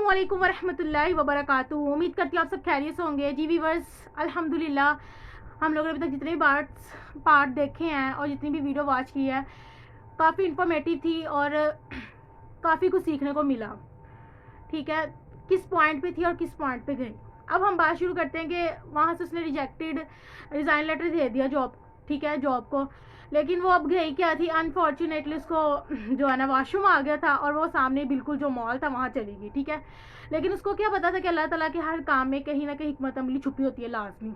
अस्सलामुअलैकुम वरहमतुल्लाहि वबरकातुहू। उम्मीद करती हूँ आप सब खैरियत से होंगे जी व्यूअर्स। अल्हम्दुलिल्लाह हम लोगों ने अभी तक जितने भी पार्ट देखे हैं और जितनी भी वीडियो वॉच की है काफ़ी इंफॉर्मेटिव थी और काफ़ी कुछ सीखने को मिला। ठीक है, किस पॉइंट पे थी और किस पॉइंट पे गई। अब हम बात शुरू करते हैं कि वहाँ से उसने रिज़ाइन लेटर दे दिया जॉब, ठीक है, जॉब को, लेकिन वो अब गई क्या थी, अनफॉर्चुनेटली उसको जो है ना वॉशरूम आ गया था और वो सामने बिल्कुल जो मॉल था वहाँ चली गई। ठीक है, लेकिन उसको क्या पता था कि अल्लाह ताला के हर काम में कहीं ना कहीं हिकमत अमली छुपी होती है लाजमी।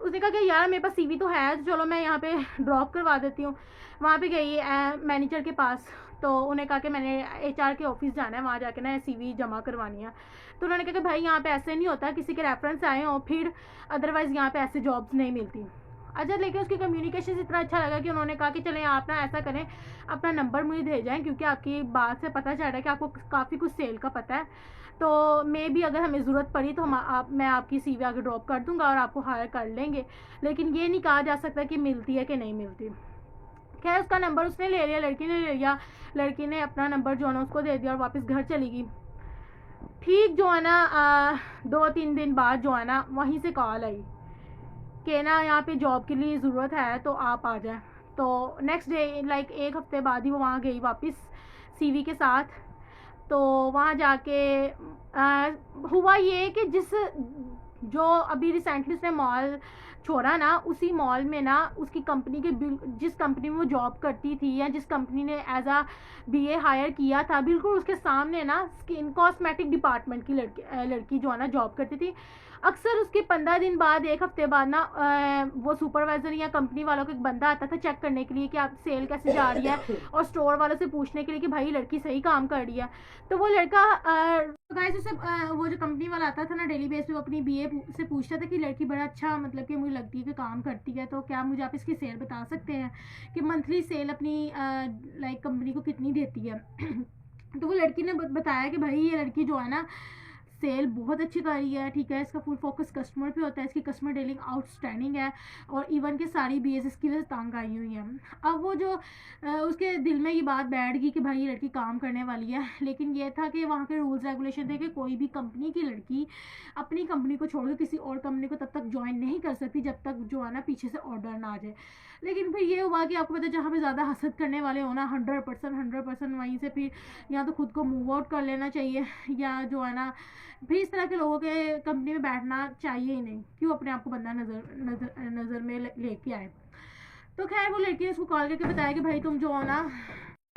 उसने कहा कि यार मेरे पास सीवी तो है, तो चलो मैं यहाँ पे ड्रॉप करवा देती हूँ। वहाँ पे गई मैनेजर के पास, तो उन्हें कहा कि मैंने एचआर के ऑफिस जाना है, वहाँ जाके ना सीवी जमा करवानी है। तो उन्होंने कहा कि भाई यहाँ पे ऐसे नहीं होता, किसी के रेफरेंस आए हो फिर, अदरवाइज़ यहाँ पे ऐसे जॉब्स नहीं मिलती। अच्छा, लेकिन उसकी कम्युनिकेशन इतना अच्छा लगा कि उन्होंने कहा कि चलें आप ना ऐसा करें, अपना नंबर मुझे दे जाएं, क्योंकि आपकी बात से पता चल रहा है कि आपको काफ़ी कुछ सेल का पता है, तो मे भी अगर हमें ज़रूरत पड़ी तो मैं आपकी सीवी आगे ड्रॉप कर दूंगा और आपको हायर कर लेंगे। लेकिन ये नहीं कहा जा सकता कि मिलती है कि नहीं मिलती। खैर, उसका नंबर उसने ले लिया, लड़की ने ले लिया, लड़की ने अपना नंबर जो है ना उसको दे दिया और वापस घर चली गई। ठीक जो है ना 2-3 दिन बाद जो है ना वहीं से कॉल आई कि ना यहाँ पे जॉब के लिए ज़रूरत है तो आप आ जाए। तो नेक्स्ट डे लाइक एक हफ्ते बाद ही वो वहाँ गई वापस सीवी के साथ। तो वहाँ जाके हुआ ये कि जो अभी रिसेंटली उसने मॉल छोड़ा ना, उसी मॉल में ना उसकी कंपनी के जिस कंपनी में वो जॉब करती थी या जिस कंपनी ने एज आ बीए हायर किया था, बिल्कुल उसके सामने ना स्किन कॉस्मेटिक डिपार्टमेंट की लड़की जो है ना जॉब करती थी। अक्सर उसके 15 दिन बाद, एक हफ्ते बाद ना वो सुपरवाइजर या कंपनी वालों का एक बंदा आता था चेक करने के लिए कि आप सेल कैसे जा रही है और स्टोर वालों से पूछने के लिए कि भाई लड़की सही काम कर रही है। तो वो लड़का गाइस उसे वो जो कंपनी वाला आता था ना डेली बेस पे, वो अपनी बीए से पूछता था कि लड़की बड़ा अच्छा मतलब कि मुझे लगती है कि काम करती है, तो क्या मुझे आप इसकी सेल बता सकते हैं कि मंथली सेल अपनी लाइक कंपनी को कितनी देती है। तो वो लड़की ने बताया कि भाई ये लड़की जो है ना सेल बहुत अच्छी कर रही है, ठीक है, इसका फुल फोकस कस्टमर पे होता है, इसकी कस्टमर डीलिंग आउटस्टैंडिंग है और इवन के सारी बीएस इसकी वजह से तंग आई हुई है। अब वो जो उसके दिल में ये बात बैठ गई कि भाई ये लड़की काम करने वाली है, लेकिन ये था कि वहाँ के रूल्स रेगुलेशन थे कि कोई भी कंपनी की लड़की अपनी कंपनी को छोड़कर किसी और कंपनी को तब तक ज्वाइन नहीं कर सकती जब तक जो है ना पीछे से ऑर्डर ना आ जाए। लेकिन फिर ये हुआ कि आपको पता है जहाँ पे ज़्यादा हसद करने वाले हो ना 100% वहीं से फिर या तो खुद को मूव आउट कर लेना चाहिए या जो है ना फिर इस तरह के लोगों के कंपनी में बैठना चाहिए ही नहीं। क्यों अपने आप को बंदा नज़र में लेके आए। तो खैर वो लड़की ने उसको कॉल करके बताया कि भाई तुम जो हो ना,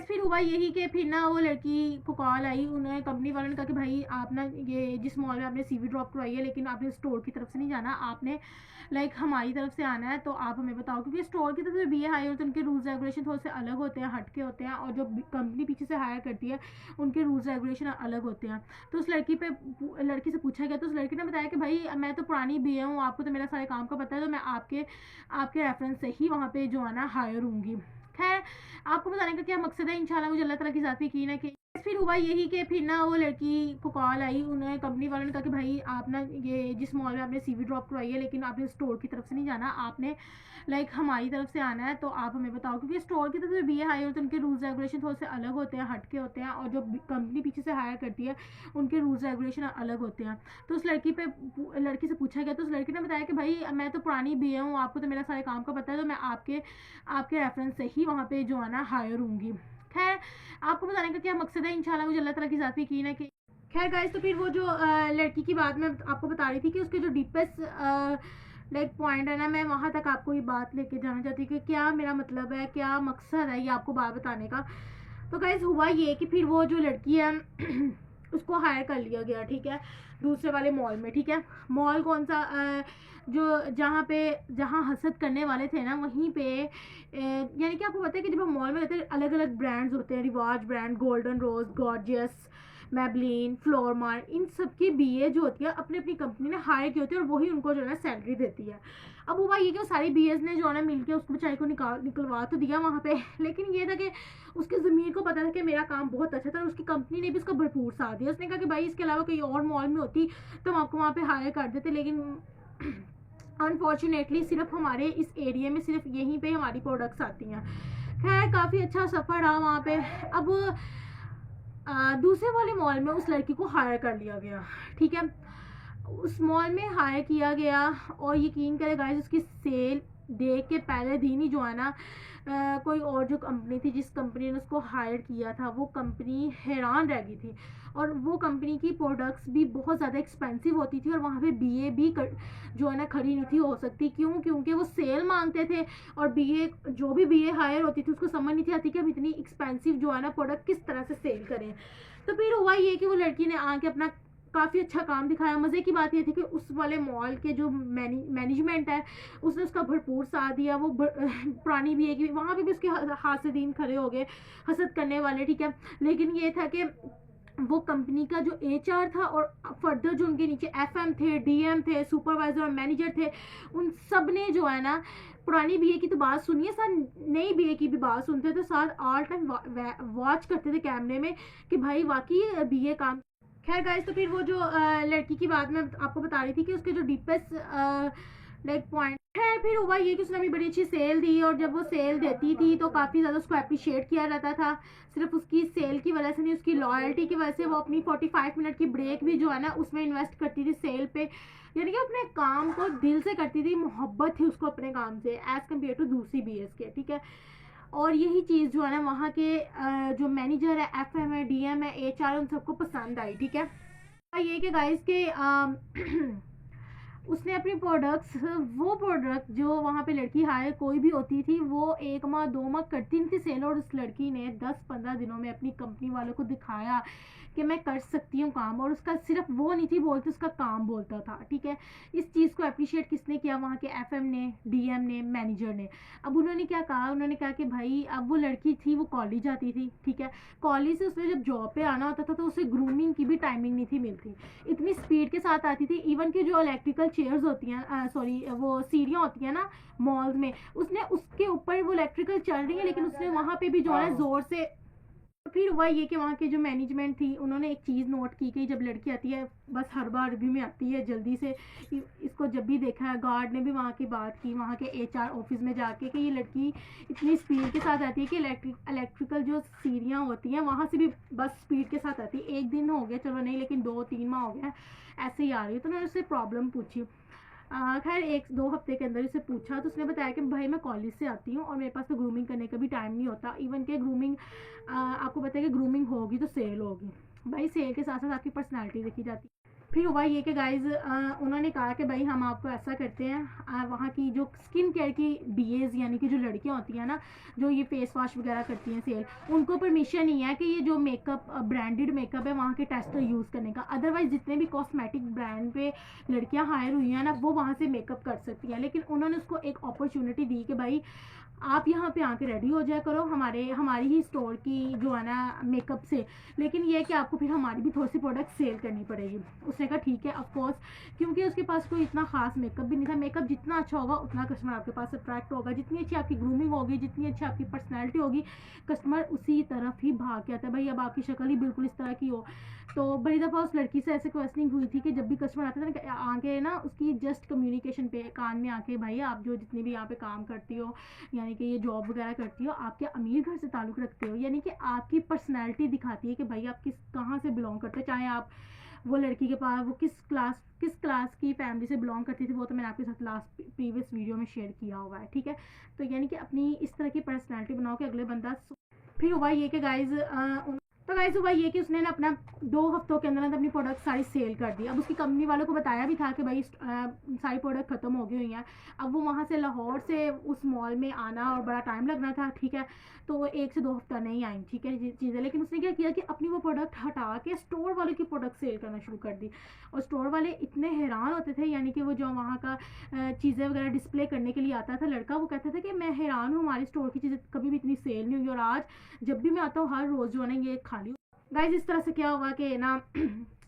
फिर हुआ यही कि फिर ना वो लड़की को कॉल आई, उन्हें कंपनी वालों ने कहा कि भाई आप ना ये जिस मॉल में आपने सीवी ड्रॉप करवाई है, लेकिन आपने स्टोर की तरफ से नहीं जाना, आपने लाइक हमारी तरफ से आना है, तो आप हमें बताओ, क्योंकि स्टोर की तरफ से बीए हायर होते हैं, उनके रूल्स रेगुलेशन थोड़े से अलग होते हैं, हटके होते हैं, और जो कंपनी पीछे से हायर करती है उनके रूल्स रेगुलेशन अलग होते हैं। तो उस लड़की से पूछा गया, तो उस लड़की ने बताया कि भाई मैं तो पुरानी बीए हूँ, आपको तो मेरा सारे काम का पता है, तो मैं आपके रेफरेंस से ही वहाँ पे जो है ना हायर होंगी। खैर, आपको बताने का क्या मकसद है, इंशाल्लाह मुझे अल्लाह ताला की ज़ात यकीन है कि फिर हुआ यही कि फिर ना वो लड़की को कॉल आई, उन्हें कंपनी वालों ने कहा कि भाई आप ना ये जिस मॉल में आपने सीवी ड्रॉप करवाई है, लेकिन आपने स्टोर की तरफ से नहीं जाना, आपने लाइक हमारी तरफ से आना है, तो आप हमें बताओ, क्योंकि स्टोर की तरफ से बीए हायर होते हैं, उनके रूल्स रेगुलेशन थोड़े से अलग होते हैं, हटके होते हैं, और जो कंपनी पीछे से हायर करती है उनके रूल्स रेगुलेशन अलग होते हैं। तो उस लड़की से पूछा गया, तो उस लड़की ने बताया कि भाई मैं तो पुरानी बीए हूँ, आपको तो मेरा सारे काम का पता है, तो मैं आपके रेफरेंस से ही वहाँ पे जो है ना हायर होंगी। खैर, आपको बताने का क्या मकसद है, इंशाल्लाह मुझे अल्लाह ताला की ज़ात यकीन है कि खैर गाइस, तो फिर वो जो लड़की की बात मैं आपको बता रही थी कि उसके जो डीपेस्ट लाइक पॉइंट है ना, मैं वहाँ तक आपको ये बात लेके जाना चाहती हूँ कि क्या मेरा मतलब है, क्या मकसद है ये आपको बात बताने का। तो गाइस हुआ ये कि फिर वो जो लड़की है उसको हायर कर लिया गया, ठीक है, दूसरे वाले मॉल में। ठीक है, मॉल कौन सा, जो जहाँ हसद करने वाले थे ना वहीं पे, यानी कि आपको पता है कि जब हम मॉल में रहते हैं अलग अलग ब्रांड्स होते हैं, Riwaj brand, golden rose, gorgeous, Maybelline, Flormar, इन सब की बीए जो होती है अपनी अपनी कंपनी ने हायर की होती है और वही उनको जो है सैलरी देती है। अब हुआ ये कि वो सारी बीएस ने जो है ना मिलकर उसको बेचारे को निकलवा तो दिया वहाँ पे, लेकिन ये था कि उसकी ज़मीर को पता था कि मेरा काम बहुत अच्छा था और उसकी कंपनी ने भी उसका भरपूर साथ दिया। उसने कहा कि भाई इसके अलावा कहीं और मॉल में होती तो हम आपको वहाँ पे हायर कर देते, लेकिन अनफॉर्चुनेटली सिर्फ हमारे इस एरिया में सिर्फ यहीं पे हमारी प्रोडक्ट्स आती हैं। खैर, काफ़ी अच्छा सफ़र रहा वहाँ पे। अब दूसरे वाले मॉल में उस लड़की को हायर कर लिया गया, ठीक है। उस मॉल में हायर किया गया और यकीन करें गाइस, उसकी सेल देख के पहले दिन ही जो है ना, कोई और जो कंपनी थी जिस कंपनी ने उसको हायर किया था, वो कंपनी हैरान रह गई थी। और वो कंपनी की प्रोडक्ट्स भी बहुत ज़्यादा एक्सपेंसिव होती थी और वहाँ पे बीए भी जो है ना खड़ी नहीं थी हो सकती। क्यों? क्योंकि वो सेल मांगते थे और बीए, जो भी बीए हायर होती थी उसको समझ नहीं थी आती कि हम इतनी एक्सपेंसिव जो है ना प्रोडक्ट किस तरह से सेल करें। तो फिर हुआ ये कि वो लड़की ने आके अपना काफ़ी अच्छा काम दिखाया। मज़े की बात ये थी कि उस वाले मॉल के जो मैनेजमेंट है उसने उसका भरपूर साथ दिया। वो पुरानी भी है कि वहाँ पे भी उसके हासिदीन खड़े हो गए, हसद करने वाले, ठीक है। लेकिन ये था कि वो कंपनी का जो एचआर था और फर्दर जो उनके नीचे एफएम थे, डीएम थे, सुपरवाइजर और मैनेजर थे, उन सब ने जो है ना पुरानी बीए की तो बात सुनी है, साथ नई बीए की भी बात सुनते थे, साथ ऑल टाइम वॉच करते थे कैमरे में कि भाई वाकई बीए काम। खैर गाइस, तो फिर वो जो लड़की की बात मैं आपको बता रही थी कि उसके जो डीपेस्ट लाइक पॉइंट है, फिर हुआ ये कि उसने भी बड़ी अच्छी सेल दी और जब वो सेल देती थी तो काफ़ी ज़्यादा उसको अप्रिशिएट किया जाता था। सिर्फ उसकी सेल की वजह से नहीं, उसकी लॉयल्टी की वजह से वो अपनी 45 मिनट की ब्रेक भी जो है ना उसमें इन्वेस्ट करती थी सेल पे। यानी कि अपने काम को दिल से करती थी, मोहब्बत थी उसको अपने काम से एज़ कम्पेयर टू दूसरी बीएस के, ठीक है। और यही चीज़ जो है ना वहाँ के जो मैनेजर है, एफएम है, डीएम है, एचआर, उन सबको पसंद आई, ठीक है। ये कि गाइस के उसने अपनी प्रोडक्ट्स, वो प्रोडक्ट जो वहाँ पे लड़की हायर कोई भी होती थी वो 1 माह 2 माह करती नहीं थी सेल, और उस लड़की ने 10-15 दिनों में अपनी कंपनी वालों को दिखाया कि मैं कर सकती हूँ काम। और उसका सिर्फ वो नहीं थी बोलती, उसका काम बोलता था, ठीक है। इस चीज़ को अप्रिशिएट किसने किया? वहाँ के एफएम ने, डीएम ने, मैनेजर ने। अब उन्होंने क्या कहा? उन्होंने कहा कि भाई अब वो लड़की थी, वो कॉलेज जाती थी, ठीक है। कॉलेज से उसने जब जॉब पे आना होता था तो उसे ग्रूमिंग की भी टाइमिंग नहीं थी मिलती, इतनी स्पीड के साथ आती थी। इवन कि जो इलेक्ट्रिकल चेयर्स होती हैं, सॉरी वो सीढ़ियाँ होती हैं ना मॉल्स में, उसने उसके ऊपर वो इलेक्ट्रिकल चल रही है लेकिन उसने वहाँ पे भी जो है ज़ोर से। फिर हुआ ये कि वहाँ के जो मैनेजमेंट थी उन्होंने एक चीज़ नोट की कि जब लड़की आती है बस हर बार रिव्यू में आती है जल्दी से, इसको जब भी देखा है गार्ड ने भी वहाँ की बात की वहाँ के एचआर ऑफिस में जाके कि ये लड़की इतनी स्पीड के साथ आती है कि इलेक्ट्रिकल जो सीढ़ियाँ होती हैं वहाँ से भी बस स्पीड के साथ आती है। 1 दिन हो गया चलो नहीं, लेकिन 2-3 माह हो गया ऐसे ही आ रही है। तो उन्होंने उससे प्रॉब्लम पूछी। खैर 1-2 हफ्ते के अंदर उसे पूछा तो उसने बताया कि भाई मैं कॉलेज से आती हूँ और मेरे पास तो ग्रूमिंग करने का भी टाइम नहीं होता। इवन के ग्रूमिंग, आपको पता है कि ग्रूमिंग होगी तो सेल होगी, भाई सेल के साथ साथ आपकी पर्सनैलिटी देखी जाती है। फिर हुआ ये कि गाइज उन्होंने कहा कि भाई हम आपको ऐसा करते हैं, वहाँ की जो स्किन केयर की बीएज यानी कि जो लड़कियाँ होती हैं ना जो ये फेस वॉश वगैरह करती हैं सेल, उनको परमिशन नहीं है कि ये जो मेकअप ब्रांडेड मेकअप है वहाँ के टेस्टर यूज़ करने का। अदरवाइज जितने भी कॉस्मेटिक ब्रांड पे लड़कियाँ हायर हुई हैं ना वो वहाँ से मेकअप कर सकती हैं। लेकिन उन्होंने उसको एक अपॉर्चुनिटी दी कि भाई आप यहाँ पे आके रेडी हो जाया करो हमारी ही स्टोर की जो है ना मेकअप से, लेकिन ये है कि आपको फिर हमारी भी थोड़ी सी प्रोडक्ट सेल करनी पड़ेगी। उसने कहा ठीक है ऑफकोर्स, क्योंकि उसके पास कोई इतना खास मेकअप भी नहीं था। मेकअप जितना अच्छा होगा उतना कस्टमर आपके पास अट्रैक्ट होगा, जितनी अच्छी आपकी ग्रूमिंग होगी, जितनी अच्छी आपकी पर्सनैलिटी होगी, कस्टमर उसी तरफ ही भाग के आता है। भाई अब आपकी शक्ल ही बिल्कुल इस तरह की हो। तो बड़ी दफ़ा उस लड़की से ऐसे क्वेश्चनिंग हुई थी कि जब भी कस्टमर आता था ना आके ना उसकी जस्ट कम्युनिकेशन पे कान में आके, भाई आप जो जितने भी यहाँ पे काम करती हो यानी कि ये जॉब वगैरह करती हो, आप क्या अमीर घर से ताल्लुक़ रखते हो, यानी कि आपकी पर्सनैलिटी दिखाती है कि भाई आप कहाँ से बिलोंग करते हो। चाहे आप वो लड़की के पास वो किस क्लास की फैमिली से बिलोंग करती थी, वो तो मैंने आपके साथ लास्ट प्रीवियस वीडियो में शेयर किया हुआ है, ठीक है। तो यानी कि अपनी इस तरह की पर्सनैलिटी बनाओ कि अगले बंदा। फिर हुआ ये कि गाइज हुआ ये कि उसने ना अपना 2 हफ्तों के अंदर अपनी प्रोडक्ट सारी सेल कर दी। अब उसकी कंपनी वालों को बताया भी था कि भाई सारी प्रोडक्ट ख़त्म हो गई हुई हैं। अब वो वहाँ से लाहौर से उस मॉल में आना और बड़ा टाइम लगना था, ठीक है। तो वो 1 से 2 हफ्ता नहीं आई, ठीक है चीज़ें। लेकिन उसने क्या किया कि अपनी वो प्रोडक्ट हटा के स्टोर वाले की प्रोडक्ट सेल करना शुरू कर दी। और स्टोर वाले इतने हैरान होते थे, यानी कि वो जो वहाँ का चीज़ें वगैरह डिस्प्ले करने के लिए आता था लड़का, वो कहता था कि मैं हैरान हूँ, हमारी स्टोर की चीज़ें कभी भी इतनी सेल नहीं हुई और आज जब भी मैं आता हूँ हर रोज़ जो है ना ये खाली। गाइज इस तरह से क्या हुआ कि ना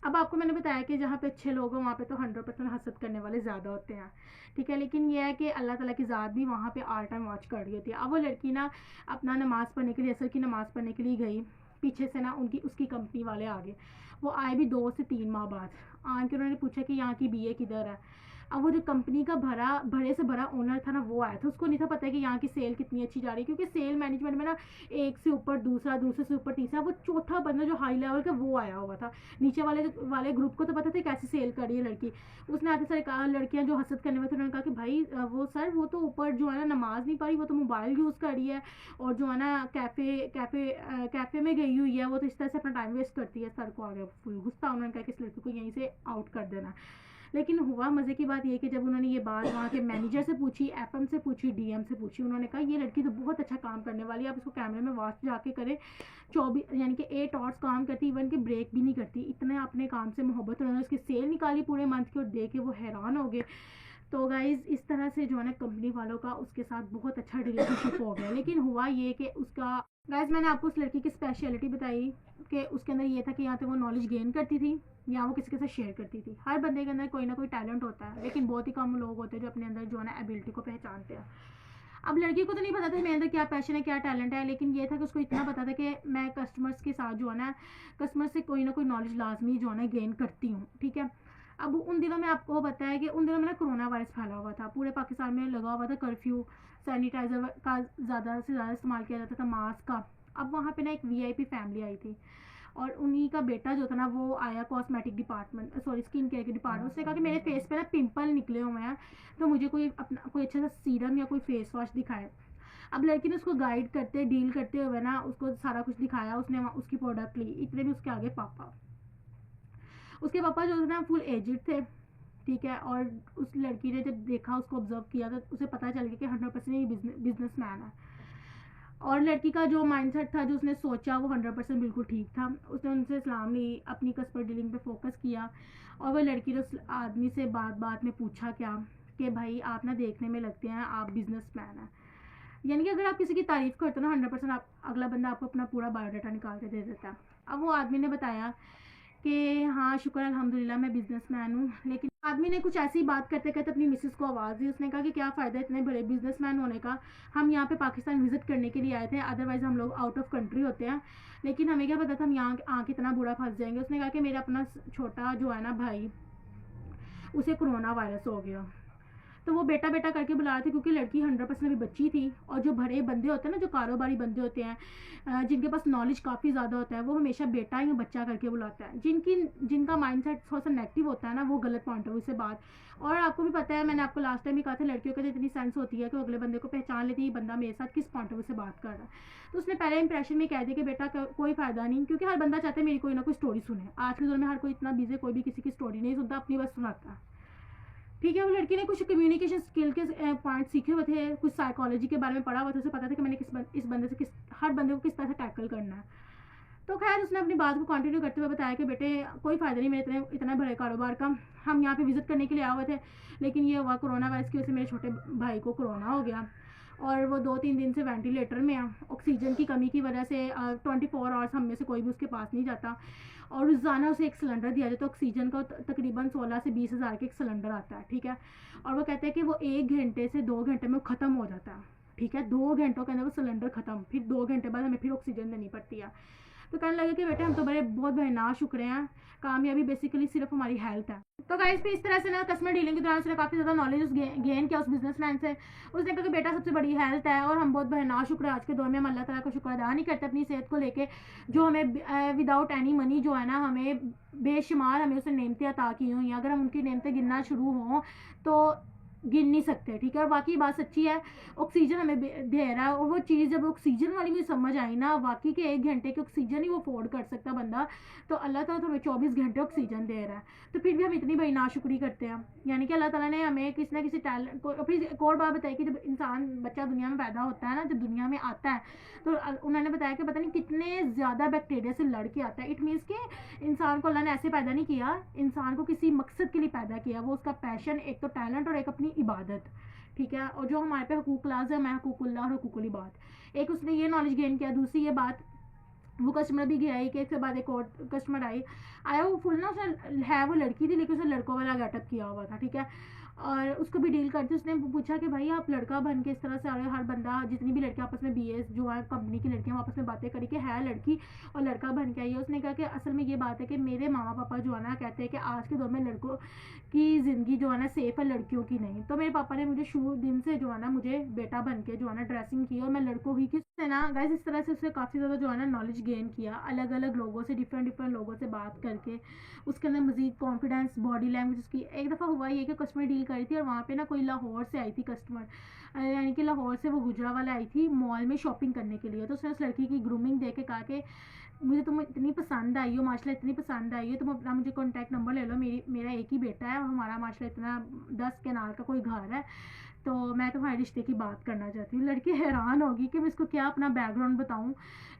अब आपको मैंने बताया कि जहाँ पे अच्छे लोग हैं वहाँ पे तो 100% हसद करने वाले ज़्यादा होते हैं, ठीक है। लेकिन ये है कि अल्लाह ताला की ज़ात भी वहाँ पे ऑल टाइम वॉच कर रही होती है। अब वो लड़की ना अपना नमाज़ पढ़ने के लिए, असर की नमाज़ पढ़ने के लिए गई, पीछे से ना उसकी कंपनी वाले आ गए वो आए भी 2 से 3 माह बाद। आन के उन्होंने पूछा कि यहाँ की बीए किधर है। अब वो जो कंपनी का बड़े से बड़ा ओनर था ना, वो आया था। उसको नहीं था पता है कि यहाँ की सेल कितनी अच्छी जा रही है, क्योंकि सेल मैनेजमेंट में ना एक से ऊपर दूसरा, दूसरे से ऊपर तीसरा, वो चौथा बंदा जो हाई लेवल का वो आया हुआ था। नीचे वाले ग्रुप को तो पता था कैसे सेल कर रही है लड़की। उसने आते सारे कहा, लड़कियां जो हसद करने में थे, उन्होंने कहा कि भाई वो सर वो तो ऊपर जो है ना नमाज नहीं पढ़ी, वो तो मोबाइल यूज़ कर रही है, और जो है ना कैफ़े में गई हुई है, वो तो इस तरह से अपना टाइम वेस्ट करती है। सर को आ गया फुल गुस्सा। उन्होंने कहा कि इस लड़की को यहीं से आउट कर देना। लेकिन हुआ मज़े की बात ये कि जब उन्होंने ये बात वहाँ के मैनेजर से पूछी, एफएम से पूछी, डीएम से पूछी, उन्होंने कहा ये लड़की तो बहुत अच्छा काम करने वाली है, आप इसको कैमरे में वॉच जाके करें। 24 यानी कि 8 आवर्स काम करती, इवन कि ब्रेक भी नहीं करती, इतना अपने काम से मोहब्बत। उन्होंने उसकी सेल निकाली पूरे मंथ की, और देख के वो हैरान हो गए। तो गाइज़ इस तरह से जो है ना कंपनी वालों का उसके साथ बहुत अच्छा रिलेशनशिप हो गया। लेकिन हुआ ये कि उसका, गाइज़ मैंने आपको उस लड़की की स्पेशलिटी बताई कि उसके अंदर ये था कि यहाँ पे वो नॉलेज गेन करती थी, या वो किसी के साथ शेयर करती थी। हर बंदे के अंदर कोई ना कोई टैलेंट होता है, लेकिन बहुत ही कम लोग होते हैं जो अपने अंदर जो है ना एबिलिटी को पहचानते हैं। अब लड़की को तो नहीं पता था मेरे अंदर क्या पैशन है, क्या टैलेंट है, लेकिन ये था कि उसको इतना पता था कि मैं कस्टमर्स के साथ जो है ना, कस्टमर से कोई ना कोई नॉलेज लाजमी जो है ना गेन करती हूँ, ठीक है। अब उन दिनों में आपको पता है कि उन दिनों में ना कोरोना वायरस फैला हुआ था, पूरे पाकिस्तान में लगा हुआ था कर्फ्यू, सैनिटाइज़र का ज़्यादा से ज़्यादा इस्तेमाल किया जाता था, मास्क का। अब वहाँ पे ना एक वीआईपी फैमिली आई थी, और उन्हीं का बेटा जो था ना वो आया cosmetic department, sorry skin care के डिपार्टमेंट। उसने कहा कि मेरे फेस पे ना पिंपल निकले हुए हैं, तो मुझे कोई अच्छा सा सीरम या कोई फेस वॉश दिखाए। अब लड़की ने उसको गाइड करते डील करते हुए ना उसको सारा कुछ दिखाया। उसने उसकी प्रोडक्ट ली। इतने में उसके आगे उसके पापा जो थे ना फुल एजिड थे, ठीक है। और उस लड़की ने जब देखा, उसको ऑब्जर्व किया, तो उसे पता चल गया कि 100% ये बिजनेसमैन है। और लड़की का जो माइंडसेट था, जो उसने सोचा, वो 100% बिल्कुल ठीक था। उसने उनसे सलाम ली, अपनी कस्टमर डीलिंग पे फोकस किया। और वह लड़की ने उस आदमी से बात में पूछा क्या कि भाई आप ना देखने में लगते हैं आप बिजनेसमैन हैं। यानी कि अगर आप किसी की तारीफ़ करते हो ना 100% आप, अगला बंदा आपको अपना पूरा बायोडाटा निकाल के दे देता है। अब वो आदमी ने बताया कि हाँ शुक्र अल्हम्दुलिल्लाह मैं बिजनेसमैन हूँ। लेकिन आदमी ने कुछ ऐसी बात करते करते अपनी मिसेस को आवाज़ दी। उसने कहा कि क्या फ़ायदा इतने बड़े बिजनेसमैन होने का, हम यहाँ पे पाकिस्तान विजिट करने के लिए आए थे, अदरवाइज़ हम लोग आउट ऑफ कंट्री होते हैं, लेकिन हमें क्या पता था हम यहाँ आके इतना बुरा फंस जाएंगे। उसने कहा कि मेरा अपना छोटा जो है ना भाई, उसे कोरोना वायरस हो गया। तो वो बेटा बेटा करके बुला रहे थे, क्योंकि लड़की 100% अभी बच्ची थी। और जो बड़े बंदे होते हैं ना, जो कारोबारी बंदे होते हैं, जिनके पास नॉलेज काफ़ी ज़्यादा होता है, वो हमेशा बेटा या बच्चा करके बुलाता है। जिनका माइंडसेट थोड़ा सा नेगेटिव होता है ना, वो गलत पॉइंट ऑफ व्यू से बात। और आपको भी पता है, मैंने आपको लास्ट टाइम भी कहा था, लड़कियों को तो इतनी सेंस होती है कि अगले बंदे को पहचान लेती है, बंदा मेरे साथ किस पॉइंट ऑफ व्यू से बात कर रहा है। तो उसने पहले इंप्रेशन में कह दिया कि बेटा कोई फ़ायदा नहीं, क्योंकि हर बंदा चाहता है मेरी कोई ना कोई स्टोरी सुने। आज के दौर में हर कोई इतना बिजी, कोई भी किसी की स्टोरी नहीं सुनता, अपनी बस सुनाता है, ठीक है। वो लड़की ने कुछ कम्युनिकेशन स्किल के पॉइंट सीखे हुए थे, कुछ साइकोलॉजी के बारे में पढ़ा हुआ था। उसे पता था कि मैंने इस बंदे से हर बंदे को किस तरह से टैकल करना है। तो खैर उसने अपनी बात को कंटिन्यू करते हुए बताया कि बेटे कोई फ़ायदा नहीं मेरे इतना बड़े कारोबार का, हम यहाँ पे विज़िट करने के लिए आए हुए थे, लेकिन ये हुआ कोरोना वायरस की वजह से मेरे छोटे भाई को कोरोना हो गया, और वो 2-3 दिन से वेंटिलेटर में है। ऑक्सीजन की कमी की वजह से 24 आवर्स हम में से कोई भी उसके पास नहीं जाता, और रोज़ाना उसे एक सिलेंडर दिया जाता है। ऑक्सीजन का तकरीबन 16 से 20 हज़ार का एक सिलेंडर आता है, ठीक है। और वो कहते हैं कि वो 1 घंटे से 2 घंटे में ख़त्म हो जाता है, ठीक है। 2 घंटों के अंदर वो सिलेंडर ख़त्म, फिर 2 घंटे बाद हमें फिर ऑक्सीजन देनी पड़ती है। तो कहने लगे कि बेटे हम तो बहुत बड़े नाशुक्र हैं, कामयाबी बेसिकली सिर्फ हमारी हेल्थ है। तो गाइस पे इस तरह से ना कस्टमर डीलिंग के दौरान उसने काफ़ी ज़्यादा नॉलेज गेन किया उस बिजनेसमैन से। उसने कहा कि बेटा सबसे बड़ी हेल्थ है, और हम बहुत बड़े नाशुक्र है। आज के दौर में हम अल्लाह ताला का शुक्र अदा नहीं करते अपनी सेहत को लेके, जो हमें विदाउट एनी मनी जो है ना हमें बेशुमार हमें उसने नेमतें अता की हुई हैं। अगर हम उनकी नेमतें गिनना शुरू हों तो गिन नहीं सकते, ठीक है। और वाकई बात सच्ची है, ऑक्सीजन हमें दे रहा है। और वो चीज़ जब ऑक्सीजन वाली मुझे समझ आई ना, वाकई के 1 घंटे की ऑक्सीजन ही वो अफोर्ड कर सकता बंदा, तो अल्लाह ताला तो हमें 24 घंटे ऑक्सीजन दे रहा है, तो फिर भी हम इतनी बड़ी नाशुक्री करते हैं। यानी कि अल्लाह ताला ने हमें किसी ना किसी टैलेंट को। फिर एक और बात बताई कि जब बच्चा दुनिया में पैदा होता है ना, जब दुनिया में आता है, तो उन्होंने बताया कि पता नहीं कितने ज़्यादा बैक्टीरिया से लड़ के आता है। इट मीन्स कि इंसान को अल्लाह ने ऐसे पैदा नहीं किया, इंसान को किसी मकसद के लिए पैदा किया। वो उसका पैशन, एक तो टैलेंट और एक अपनी इबादत, ठीक है। और जो हमारे पे हकूक लाज़िम है, हकूकुल्लाह और हकूकुल इबाद, एक उसने ये नॉलेज गेन किया। दूसरी ये बात, वो कस्टमर भी गया ही कि इसके बाद एक और कस्टमर आया वो फुल ना, उसने है वो लड़की थी लेकिन उसने लड़कों वाला गेटअप किया हुआ था, ठीक है। और उसको भी डील करती। उसने पूछा कि भाई आप लड़का बन के इस तरह से आ रहे हो, हर बंदा जितनी भी लड़कियाँ आपस में BS जो है कंपनी की लड़कियाँ आपस में बातें करी कि है लड़की और लड़का बन के आई है। उसने कहा कि असल में ये बात है कि मेरे मामा पापा जो है ना कहते हैं कि आज के दौर में लड़कों की ज़िंदगी जो है ना सेफ़ है, लड़कियों की नहीं। तो मेरे पापा ने मुझे शुरू दिन से जो है ना मुझे बेटा बन के जो है ना ड्रेसिंग की और मैं लड़कों ही की है ना गाइस। इस तरह से उसने काफ़ी ज़्यादा जो है ना नॉलेज गेन किया, अलग अलग लोगों से, डिफरेंट लोगों से बात करके उसके अंदर मज़ीद कॉन्फिडेंस, बॉडी लैंग्वेज उसकी। एक दफ़ा हुआ ये कि कस्टमर डील करी थी और वहाँ पे ना कोई लाहौर से आई थी कस्टमर, यानी कि लाहौर से वो गुजरांवाला आई थी मॉल में शॉपिंग करने के लिए। तो उसने उस लड़की की ग्रूमिंग देख के कहा कि मुझे तुम इतनी पसंद आई हो, माशाल्लाह इतनी पसंद आई हो, तुम अपना मुझे कॉन्टैक्ट नंबर ले लो, मेरा एक ही बेटा है और हमारा माशाल्लाह इतना 10 कनाल का कोई घर है, तो मैं तुम्हारे रिश्ते की बात करना चाहती हूँ। लड़की हैरान होगी कि मैं इसको क्या अपना बैकग्राउंड बताऊँ,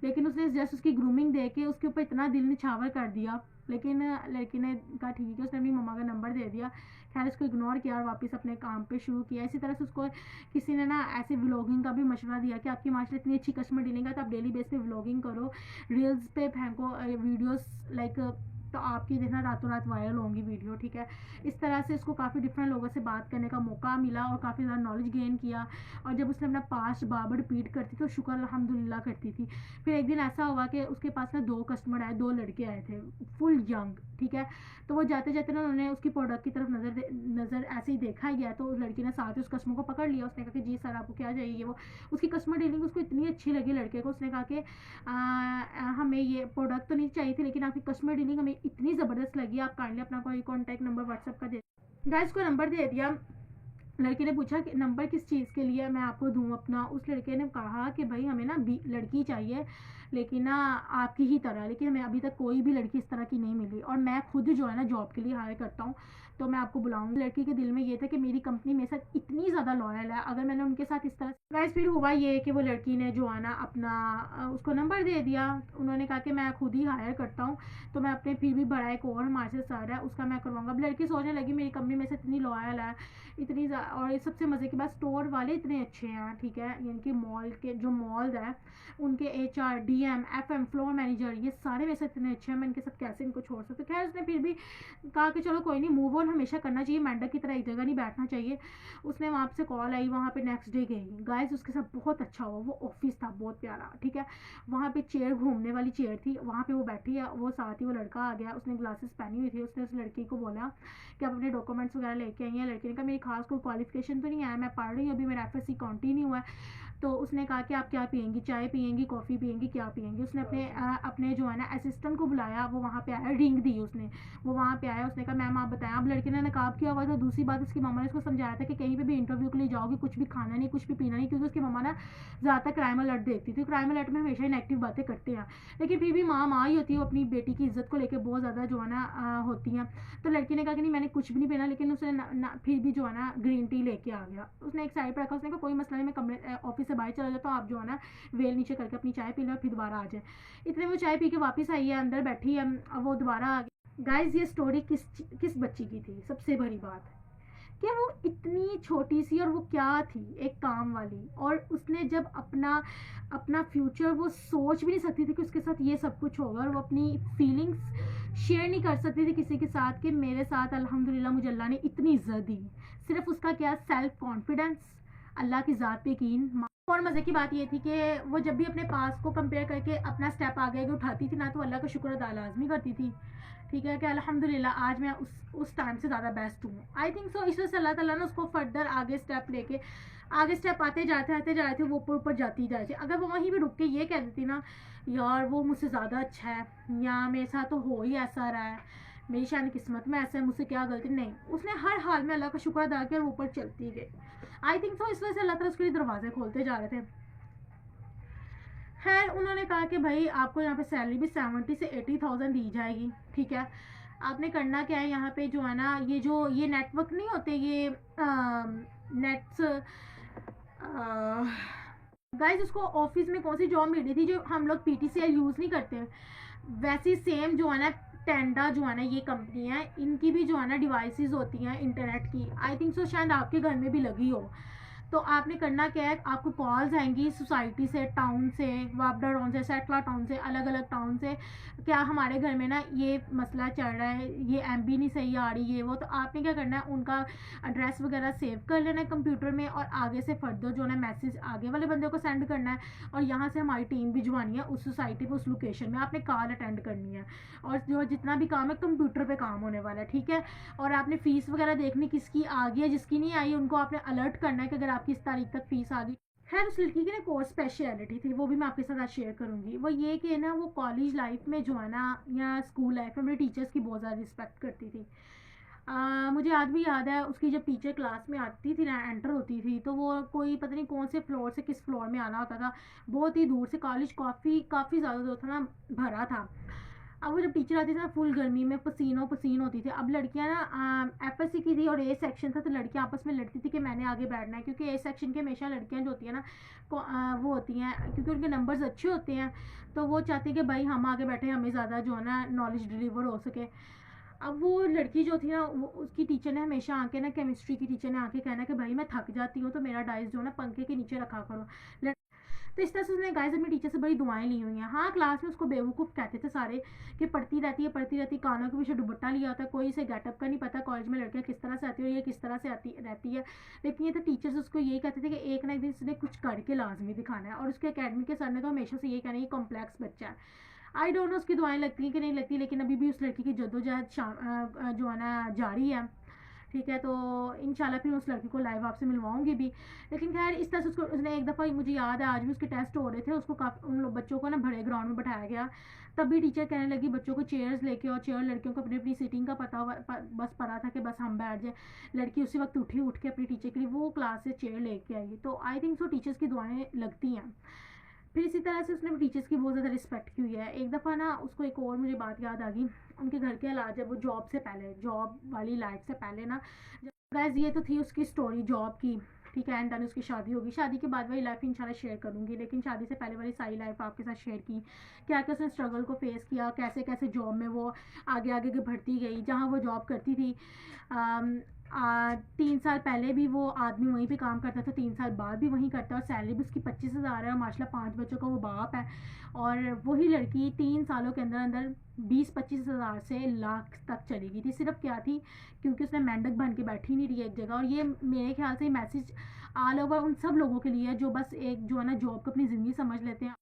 लेकिन उसने जस्ट उसकी ग्रूमिंग दे के उसके ऊपर इतना दिल निछावर कर दिया। लेकिन लड़की ने कहा ठीक है, उसने अपनी मम्मा का नंबर दे दिया। खैर इसको इग्नोर किया और वापस अपने काम पे शुरू किया। इसी तरह से उसको किसी ने ना ऐसे व्लॉगिंग का भी मशवरा दिया कि आपकी माशाल्लाह इतनी अच्छी कस्टमर डीलिंग है तो आप डेली बेस पे व्लॉगिंग करो, रील्स पे फेंको वीडियोस, लाइक तो आपकी देखना रातों रात वायरल होंगी वीडियो, ठीक है। इस तरह से उसको काफ़ी डिफरेंट लोगों से बात करने का मौका मिला और काफ़ी ज़्यादा नॉलेज गेन किया। और जब उसने अपना पास्ट बार रिपीट करती तो शुक्र अल्हम्दुलिल्लाह करती थी। फिर एक दिन ऐसा हुआ कि उसके पास ना 2 कस्टमर आए, 2 लड़के आए थे फुल यंग, ठीक है। तो वो जाते जाते ना उन्होंने उसकी प्रोडक्ट की तरफ नज़र ऐसे ही देखा ही गया, तो उस लड़की ने साथ ही उस कस्टमर को पकड़ लिया। उसने कहा कि जी सर आपको क्या चाहिए। वो उसकी कस्टमर डीलिंग उसको इतनी अच्छी लगी लड़के को, उसने कहा कि हमें ये प्रोडक्ट तो नहीं चाहिए थी लेकिन आपकी कस्टमर डीलिंग हमें इतनी ज़बरदस्त लगी, आप काइंडली अपना कोई कॉन्टैक्ट नंबर व्हाट्सएप का दे। गाइस को नंबर दे दिया। लड़के ने पूछा कि नंबर किस चीज़ के लिए मैं आपको दूं अपना। उस लड़के ने कहा कि भाई हमें ना लड़की चाहिए, लेकिन ना आपकी ही तरह, लेकिन हमें अभी तक कोई भी लड़की इस तरह की नहीं मिली और मैं खुद जो है ना जॉब के लिए हायर करता हूँ, तो मैं आपको बुलाऊंगी। लड़की के दिल में ये था कि मेरी कंपनी मेरे साथ इतनी ज़्यादा लॉयल है, अगर मैंने उनके साथ इस तरह गाइस। फिर हुआ ये कि वो लड़की ने जो है ना अपना उसको नंबर दे दिया। उन्होंने कहा कि मैं खुद ही हायर करता हूँ, तो मैं अपने फिर भी बड़ा एक और हमारे से सर है उसका मैं करवाऊँगा। अब लड़की सोचने लगी मेरी कंपनी मेरे साथ इतनी लॉयल है, इतनी और सबसे मज़े की बात स्टोर वाले इतने अच्छे हैं, ठीक है। यानी कि मॉल के जो मॉल है उनके HR, DM, FM, floor manager ये सारे मेरे साथ इतने अच्छे हैं, मैं इनके साथ कैसे इनको छोड़ सकती हूँ। खैर उसने फिर भी कहा कि चलो कोई नहीं, मूव ऑन हमेशा करना चाहिए, मेंढक की तरह एक जगह नहीं बैठना चाहिए। उसने वहाँ से कॉल आई, वहाँ पे नेक्स्ट डे गई। गाइस उसके साथ बहुत अच्छा हुआ। वो ऑफिस था बहुत प्यारा, ठीक है। वहाँ पे चेयर, घूमने वाली चेयर थी, वहाँ पे वो बैठी है, वो साथ ही वो लड़का आ गया, उसने ग्लासेस पहनी हुई थी। उसने उस लड़की को बोला कि आप अपने डॉक्यूमेंट्स वगैरह लेके आई हैं। लड़की ने कहा मेरी खास कोई क्वालिफिकेशन तो नहीं है, मैं पढ़ रही हूँ, अभी मेरा FSC कंटिन्यू हुआ है। तो उसने कहा कि आप क्या पियेंगी, चाय पियेंगी, कॉफ़ी पियेंगी, क्या पियेंगी। उसने अपने जो है ना असिस्टेंट को बुलाया, वो वहाँ पे आया, रिंग दी उसने, वो वहाँ पे आया। उसने कहा मैम आप बताएं। अब लड़के ने नकाब किया हुआ था। दूसरी बात उसकी मम्मा ने उसको समझाया था कि कहीं पे भी इंटरव्यू के लिए जाओगी कुछ भी खाना नहीं, कुछ भी पीना नहीं, क्योंकि उसकी मम्मा ना ज़्यादातर क्राइम अलर्ट देखती थी। क्राइम अलर्ट में हमेशा नेगेटिव बातें करते हैं, लेकिन फिर भी माँ ही होती है, वो अपनी बेटी की इज्जत को लेकर बहुत ज़्यादा जो है ना होती हैं। तो लड़की ने कहा कि नहीं मैंने कुछ भी नहीं पीना, लेकिन उसने फिर भी जो है ना ग्रीन टी लेके आ गया। उसने एक साइड पर रखा। उसने कहा कोई मसला नहीं, मैं कमरे ऑफिस से बाहर चला जाता हूँ, आप जो है ना वेल नीचे करके अपनी चाय पी लो, फिर दोबारा आ जाए। इतने वो चाय पी के वापस आई है, अंदर बैठी है, अब वो दोबारा आ गई। गाइज ये स्टोरी किस बच्ची की थी, सबसे बड़ी बात कि वो इतनी छोटी सी और वो क्या थी, एक काम वाली, और उसने जब अपना फ्यूचर वो सोच भी नहीं सकती थी कि उसके साथ ये सब कुछ होगा, और वो अपनी फीलिंग्स शेयर नहीं कर सकती थी किसी के साथ कि मेरे साथ अल्हम्दुलिल्लाह मुझे अल्लाह ने इतनी इज्जत दी। सिर्फ उसका क्या सेल्फ कॉन्फिडेंस, अल्लाह की ज़ात पे यकीन। और मज़े की बात ये थी कि वो जब भी अपने पास को कंपेयर करके अपना स्टेप आगे उठाती थी ना, तो अल्लाह का शुक्र अदा लाजमी करती थी, ठीक है, कि अल्हम्दुलिल्लाह आज मैं उस टाइम से ज़्यादा बेस्ट हूँ। आई थिंक सो इस वजह से अल्लाह ताला ने उसको फर्दर आगे स्टेप लेके आगे स्टेप आते जाते वो ऊपर जाती जा रही थी। अगर वो वहीं भी रुक के ये कह देती ना यार वो मुझसे ज़्यादा अच्छा है, या मेरे साथ तो हो ही ऐसा रहा है, मेरी शायद किस्मत में ऐसा है, मुझसे क्या गलती, नहीं, उसने हर हाल में अल्लाह का शुक्र अदा किया और ऊपर चलती गई। आई थिंक सो इस वजह से अल्लाह ताला उसके लिए दरवाजे खोलते जा रहे थे। खैर उन्होंने कहा कि भाई आपको यहाँ पे सैलरी भी 70 से 80,000 दी जाएगी, ठीक है। आपने करना क्या है यहाँ पे जो है ना ये नेटवर्क नहीं होते, ये नेट्स, गाइस उसको ऑफिस में कौन सी जॉब मिली थी जो हम लोग PTCL यूज़ नहीं करते, वैसी सेम जो है ना टेंडा जो है ना ये कंपनी है, इनकी भी जो है ना डिवाइसेस होती हैं इंटरनेट की। आई थिंक सो शायद आपके घर में भी लगी हो। तो आपने करना क्या है, आपको कॉल्स आएंगी सोसाइटी से, टाउन से, वापडा टाउन से, सेटला टाउन से, अलग अलग टाउन से, क्या हमारे घर में ना ये मसला चल रहा है, ये एमबी नहीं सही आ रही, ये वो। तो आपने क्या करना है, उनका एड्रेस वगैरह सेव कर लेना है कंप्यूटर में, और आगे से फर्दर जो है मैसेज आगे वाले बंदे को सेंड करना है, और यहाँ से हमारी टीम भिजवानी है उस सोसाइटी पे, उस लोकेशन में आपने कॉल अटेंड करनी है, और जो जितना भी काम है कंप्यूटर पे काम होने वाला है, ठीक है। और आपने फ़ीस वगैरह देखनी किसकी आ गई है, जिसकी नहीं आई उनको आपने अलर्ट करना है कि अगर आपकी इस तारीख तक फ़ीस आ गई। खैर उस लड़की की ना कोर्स स्पेशलिटी थी, वो भी मैं आपके साथ आज शेयर करूँगी। वो ये कि ना वो कॉलेज लाइफ में जो है ना, या स्कूल लाइफ में मेरे टीचर्स की बहुत ज़्यादा रिस्पेक्ट करती थी। मुझे आज भी याद है उसकी जब टीचर क्लास में आती थी ना, एंटर होती थी, तो वो कोई पता नहीं कौन से फ्लोर से किस फ्लोर में आना होता था, बहुत ही दूर से, कॉलेज काफ़ी काफ़ी ज़्यादा जो था ना भरा था। अब वो जब टीचर आती थी ना, फुल गर्मी में पसीनों पसीन होती थी। अब लड़कियां ना एफएससी की थी और ए सेक्शन था, तो लड़कियां आपस में लड़ती थी कि मैंने आगे बैठना है, क्योंकि ए सेक्शन की हमेशा लड़कियां जो होती हैं ना वो होती हैं, क्योंकि उनके नंबर्स अच्छे होते हैं, तो वो चाहती है कि भाई हम आगे बैठे, हमें ज़्यादा जो है ना नॉलेज डिलीवर हो सके। अब वो लड़की जो थी ना, वो उसकी टीचर ने हमेशा आके ना, केमिस्ट्री की टीचर ने आके कहना कि भाई मैं थक जाती हूँ, तो मेरा डाइस जो है ना पंखे के नीचे रखा करो। तो इस तरह से उसने गाइस अपनी टीचर से बड़ी दुआएं ली हुई हैं। हाँ, क्लास में उसको बेवकूफ़ कहते थे सारे कि पढ़ती रहती, कानों के पीछे दुपट्टा लिया होता है, कोई इसे गेटअप का नहीं पता, कॉलेज में लड़कियां किस तरह से आती है, ये किस तरह से आती रहती है। लेकिन ये तो टीचर्स उसको यही कहते थे कि एक ना एक दिन इसने कुछ करके लाजमी दिखाना है, और उसके अकेडमी के सर ने तो हमेशा से यही कहना है, ये कॉम्प्लेक्स बच्चा है। आई डोंट नो उसकी दुआएं लगती हैं कि नहीं लगती, लेकिन अभी भी उस लड़की की जद्दोजहद जो है ना जारी है, ठीक है। तो इंशाल्लाह फिर उस लड़की को लाइव आपसे मिलवाऊंगी भी। लेकिन खैर इस तरह से उसको, उसने एक दफ़ा मुझे याद है आज भी उसके टेस्ट हो रहे थे, उसको काफ़ी उन लोग बच्चों को ना बड़े ग्राउंड में बैठाया गया, तब भी टीचर कहने लगी बच्चों को चेयर्स लेके, और चेयर लड़कियों को अपनी अपनी सीटिंग का बस पता था कि बस हम बैठ जाए। लड़की उसी वक्त उठ के अपनी टीचर के लिए वो क्लास से चेयर लेके आई। तो आई थिंक सो टीचर्स की दुआएं लगती हैं। फिर इसी तरह से उसने टीचर्स की बहुत ज़्यादा रिस्पेक्ट की हुई है। एक दफ़ा ना उसको एक और मुझे बात याद आ गई, उनके घर के हालात जब वो जॉब से पहले, जॉब वाली लाइफ से पहले ना, गाइस ये तो थी उसकी स्टोरी जॉब की, ठीक है। एंड देन उसकी शादी होगी, शादी के बाद वाली लाइफ इंशाल्लाह शेयर करूंगी, लेकिन शादी से पहले वाली सारी लाइफ आपके साथ शेयर की, क्या क्या उसने स्ट्रगल को फेस किया, कैसे कैसे जॉब में वो आगे आगे के बढ़ती गई। जहाँ वो जॉब करती थी 3 साल पहले भी वो आदमी वहीं पे काम करता था, 3 साल बाद भी वहीं करता है, और सैलरी भी उसकी 25,000 है, और माशाल्लाह 5 बच्चों का वो बाप है। और वही लड़की 3 सालों के अंदर अंदर 20-25 हज़ार से लाख तक चली गई थी। सिर्फ क्या थी, क्योंकि उसने मेंढक बन के बैठी नहीं रही एक जगह। और ये मेरे ख्याल से मैसेज ऑल ओवर उन सब लोगों के लिए है जो बस एक जो है ना जॉब को अपनी ज़िंदगी समझ लेते हैं।